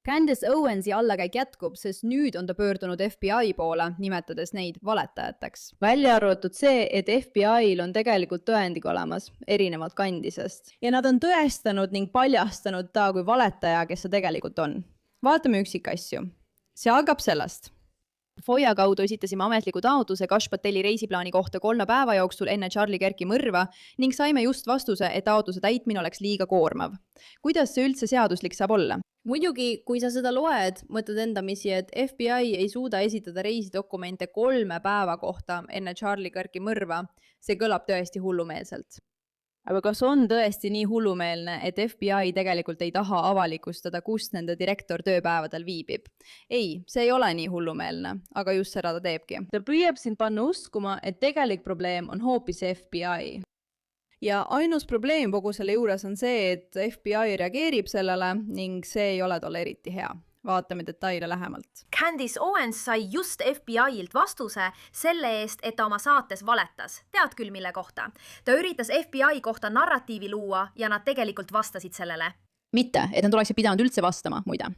Candace Owensi allakäik jätkub, sest nüüd on ta pöördunud FBI poole, nimetades neid valetajateks. Välja arvatud see, et FBI'l on tegelikult tõendig olemas, erinevalt Candicest. Ja nad on tõestanud ning paljastanud ta kui valetaja, kes see tegelikult on. Vaatame üksikasju. See algab sellest. FOIA kaudu esitasime ametliku taotluse Kash Pateli reisiplaani kohta 3 päeva jooksul enne Charlie Kirki mõrva ning saime just vastuse, et taotluse täitmine oleks liiga koormav. Kuidas see üldse seaduslik saab olla? Muidugi, kui sa seda loed, mõtled endamisi, et FBI ei suuda esitada reisidokumente 3 päeva kohta enne Charlie Kirki mõrva. See kõlab tõesti hullumeelselt. Aga kas on tõesti nii hullumeelne, et FBI tegelikult ei taha avalikustada, kust nende direktor tööpäevadel viibib? Ei, see ei ole nii hullumeelne, aga just seda ta teebki. Ta püüab sind panna uskuma, et tegelik probleem on hoopis FBI. Ja ainus probleem kogu selle juures on see, et FBI reageerib sellele ning see ei ole tolle eriti hea. Vaatame detaile lähemalt. Candace Owens sai just FBI-ilt vastuse selle eest, et ta oma saates valetas. Tead küll, mille kohta. Ta üritas FBI kohta narratiivi luua ja nad tegelikult vastasid sellele. Mitte, et nad oleksid pidanud üldse vastama, muide.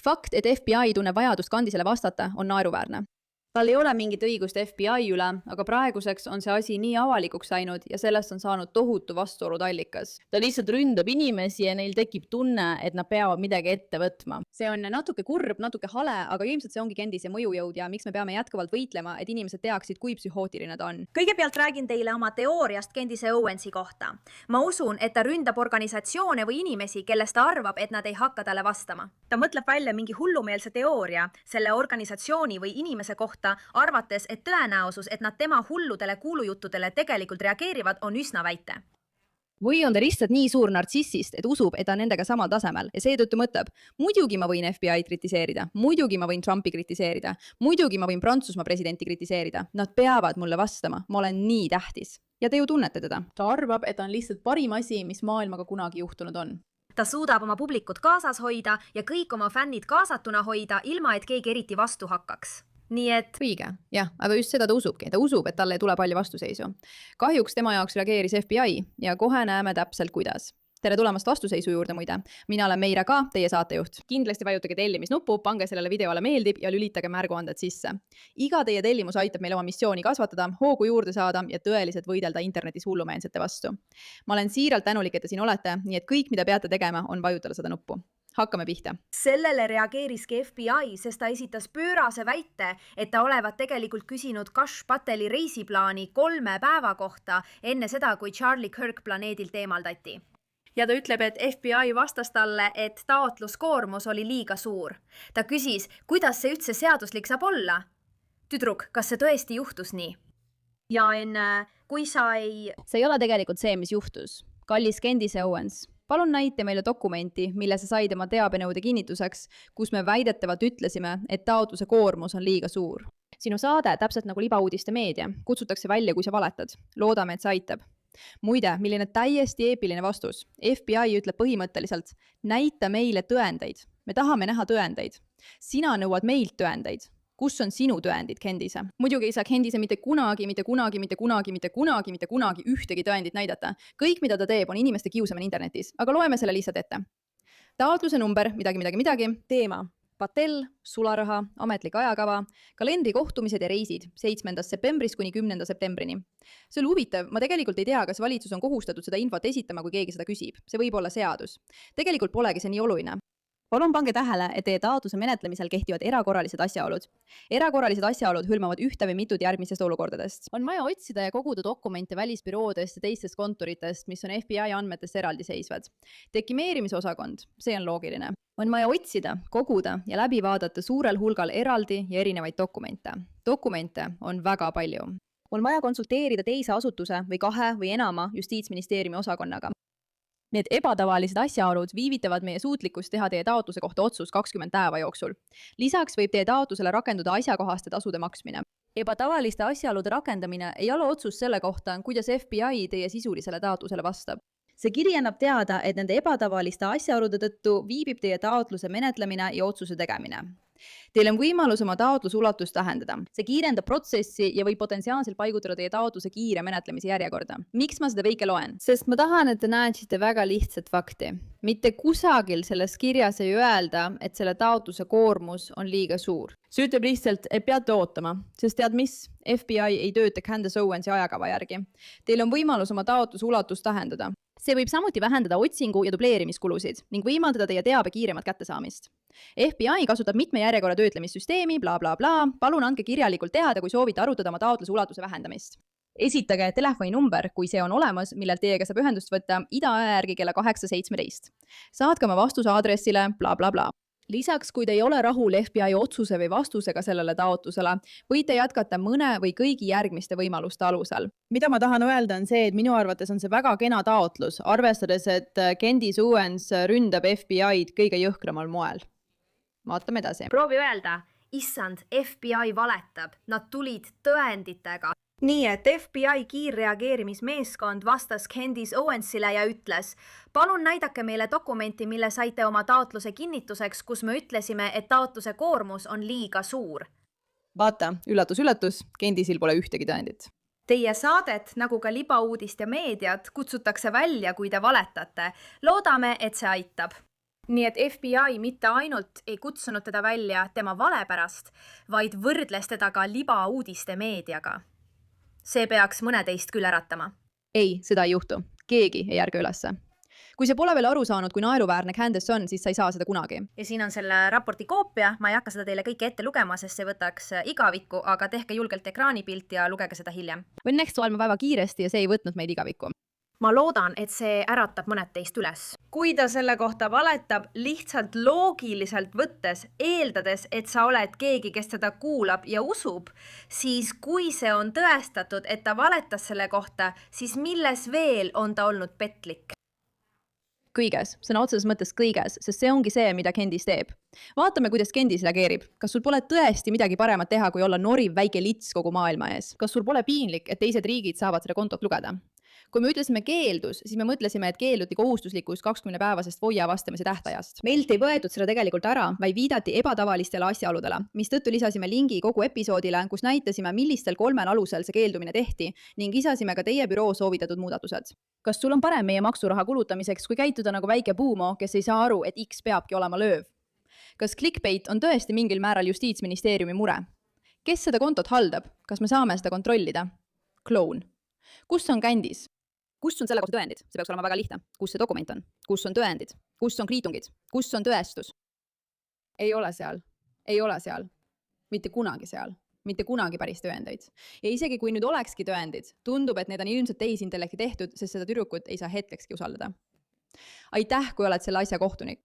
Fakt, et FBI tunneb vajadust Candicele vastata, on naeruväärne. Tal ei ole mingit õigust FBI üle, aga praeguseks on see asi nii avalikuks läinud ja sellest on saanud tohutu vastuolud allikas. Ta lihtsalt ründab inimesi ja neil tekib tunne, et nad peavad midagi ette võtma. See on natuke kurb, natuke hale, aga ilmselt see ongi Candice mõjujõud ja miks me peame jätkuvalt võitlema, et inimesed teaksid, kui psühhootiline ta on. Kõigepealt räägin teile oma teooriast Candace Owensi kohta. Ma usun, et ta ründab organisatsioone või inimesi, kellest ta arvab, et nad ei hakka talle vastama. Ta mõtleb välja mingi hullumeelse teooria selle organisatsiooni või inimese kohta, arvates, et tõenäosus, et nad tema hulludele kuulujuttudele tegelikult reageerivad, on üsna väite. Või on ta lihtsalt nii suur nartsissist, et usub, et ta on nendega samal tasemel ja seetõttu mõtleb, muidugi ma võin FBI kritiseerida, muidugi ma võin Trumpi kritiseerida, muidugi ma võin Prantsusmaa presidenti kritiseerida. Nad peavad mulle vastama, ma olen nii tähtis. Ja te ju tunnete teda. Ta arvab, et ta on lihtsalt parim asi, mis maailmaga kunagi juhtunud on. Ta suudab oma publikut kaasas hoida ja kõik oma fännid kaasatuna hoida, ilma et keegi eriti vastu hakkaks. Nii et... Õige, jah, aga just seda ta usubki. Ta usub, et talle ei tule palju vastuseisu. Kahjuks tema jaoks reageeris FBI ja kohe näeme täpselt kuidas. Tere tulemast vastuseisu juurde muide. Mina olen Meira K, teie saatejuht. Kindlasti vajutage tellimisnuppu, pange sellele videole meeldib ja lülitage märguanded sisse. Iga teie tellimus aitab meil oma missiooni kasvatada, hoogu juurde saada ja tõeliselt võidelda internetis hullumeelsete vastu. Ma olen siiralt tänulik, et te siin olete, nii et kõik, mida peate tegema, on vajutada seda nuppu. Hakkame pihta. Sellele reageeriski FBI, sest ta esitas pöörase väite, et ta olevat tegelikult küsinud Kash Pateli reisiplaani 3 päeva kohta enne seda, kui Charlie Kirk planeedilt eemaldati. Ja ta ütleb, et FBI vastas talle, et taotluskoormus oli liiga suur. Ta küsis, kuidas see üldse seaduslik saab olla? Tüdruk, kas see tõesti juhtus nii? Ja kui sa ei... See ei ole tegelikult see, mis juhtus. Kallis Candace Owens. Palun näite meile dokumenti, mille sa said oma teabenõude kinnituseks, kus me väidetavalt ütlesime, et taotluse koormus on liiga suur. Sinu saade, täpselt nagu libauudiste meedia, kutsutakse välja, kui sa valetad. Loodame, et see aitab. Muide, milline täiesti eepiline vastus. FBI ütleb põhimõtteliselt, näita meile tõendeid. Me tahame näha tõendeid. Sina nõuad meilt tõendeid. Kus on sinu tõendid, Candace? Muidugi ei saa Candace mitte kunagi ühtegi tõendit näidata. Kõik, mida ta teeb, on inimeste kiusamine internetis, aga loeme selle lihtsalt ette. Taotluse number, midagi, teema, Patel, sularaha, ametlik ajakava, kalendri kohtumised ja reisid 7. septembrist kuni 10. septembrini. See on huvitav, ma tegelikult ei tea, kas valitsus on kohustatud seda infot esitama, kui keegi seda küsib. See võib olla seadus. Tegelikult polegi see nii oluline. Palun pange tähele, et teie taotluse menetlemisel kehtivad erakorralised asjaolud. Erakorralised asjaolud hõlmavad ühte või mitut järgmistest olukordadest. On vaja otsida ja koguda dokumente välisbüroodest ja teistest kontoritest, mis on FBI andmetest eraldiseisvad. Dekimeerimisosakond, see on loogiline. On vaja otsida, koguda ja läbi vaadata suurel hulgal eraldi ja erinevaid dokumente. Dokumente on väga palju. On vaja konsulteerida teise asutuse või 2 või enama justiitsministeeriumi osakonnaga. Need ebatavalised asjaolud viivitavad meie suutlikkust teha teie taotluse kohta otsus 20 päeva jooksul. Lisaks võib teie taotlusele rakenduda asjakohaste tasude maksmine. Ebatavaliste asjaolude rakendamine ei ole otsus selle kohta, kuidas FBI teie sisulisele taotlusele vastab. See kiri annab teada, et nende ebatavaliste asjaolude tõttu viibib teie taotluse menetlemine ja otsuse tegemine. Teil on võimalus oma taotluse ulatust tähendada. See kiirendab protsessi ja võib potentsiaalselt paigutada teie taotluse kiire menetlemise järjekorda. Miks ma seda kõike loen? Sest ma tahan, et te näeksite väga lihtsat fakti. Mitte kusagil selles kirjas ei öelda, et selle taotluse koormus on liiga suur. See ütleb lihtsalt, et peate ootama, sest tead mis? FBI ei tööta Candace Owensi ajakava järgi. Teil on võimalus oma taotluse ulatust tähendada. See võib samuti vähendada otsingu ja dubleerimiskulusid ning võimaldada teie teabe kiiremat kättesaamist. FBI kasutab mitme järjekorra töötlemissüsteemi, bla bla bla. Palun andke kirjalikult teada, kui soovite arutada oma taotluse ulatuse vähendamist. Esitage telefoninumber, kui see on olemas, millelt teiega saab ühendust võtta idaöö järgi kella 8:17. Saatke oma vastuse aadressile bla bla bla. Lisaks, kui te ei ole rahul FBI otsuse või vastusega sellele taotlusele, võite jätkata mõne või kõigi järgmiste võimaluste alusel. Mida ma tahan öelda on see, et minu arvates on see väga kena taotlus, arvestades, et Candace Owens ründab FBI-d kõige jõhkramal moel. Vaatame edasi. Proovi öelda, issand, FBI valetab, nad tulid tõenditega. Nii et FBI kiirreageerimismeeskond vastas Candace Owensile ja ütles, palun näidake meile dokumenti, mille saite oma taotluse kinnituseks, kus me ütlesime, et taotluse koormus on liiga suur. Vaata, üllatus, üllatus, Candace'il pole ühtegi tõendit. Teie saadet, nagu ka libauudist ja meediat, kutsutakse välja, kui te valetate. Loodame, et see aitab. Nii et FBI mitte ainult ei kutsunud teda välja tema vale pärast, vaid võrdles teda ka libauudiste meediaga. See peaks mõne teist küll äratama. Ei, seda ei juhtu. Keegi ei ärge ülesse. Kui see pole veel aru saanud, kui naeruväärne Candace on, siis sa ei saa seda kunagi. Ja siin on selle raporti koopia. Ma ei hakka seda teile kõike ette lugema, sest see võtaks igavikku, aga tehke julgelt ekraanipilt ja lugege seda hiljem. Õnneks oleme väga kiiresti ja see ei võtnud meid igavikku. Ma loodan, et see äratab mõned teist üles. Kui ta selle kohta valetab, lihtsalt loogiliselt võttes, eeldades, et sa oled keegi, kes teda kuulab ja usub, siis kui see on tõestatud, et ta valetas selle kohta, siis milles veel on ta olnud petlik? Kõiges, sõna otseses mõttes kõiges, sest see ongi see, mida Candace teeb. Vaatame, kuidas Candace reageerib. Kas sul pole tõesti midagi paremat teha, kui olla noriv väike lits kogu maailma ees? Kas sul pole piinlik, et teised riigid saavad seda kontot lugeda? Kui me ütlesime keeldus, siis me mõtlesime, et keelduti kohustuslikus 20-päevasest FOIA vastamise tähtajast. Meilt ei võetud seda tegelikult ära, vaid viidati ebatavalistele asjaoludele, mistõttu lisasime lingi kogu episoodile, kus näitasime, millistel 3 alusel see keeldumine tehti ning lisasime ka teie büroo soovitatud muudatused. Kas sul on parem meie maksuraha kulutamiseks, kui käituda nagu väike puumo, kes ei saa aru, et X peabki olema lööv? Kas clickbait on tõesti mingil määral Justiitsministeeriumi mure? Kes seda kontot haldab? Kas me saame seda kontrollida? Kloun. Kus on Candace? Kus on selle kohta tõendid? See peaks olema väga lihtne. Kus see dokument on? Kus on tõendid? Kus on kriitungid? Kus on tõestus? Ei ole seal. Ei ole seal. Mitte kunagi seal. Mitte kunagi päris tõendeid. Ja isegi kui nüüd olekski tõendid, tundub, et need on ilmselt tehisintellekti tehtud, sest seda tüdrukut ei saa hetkekski usaldada. Aitäh, kui oled selle asja kohtunik.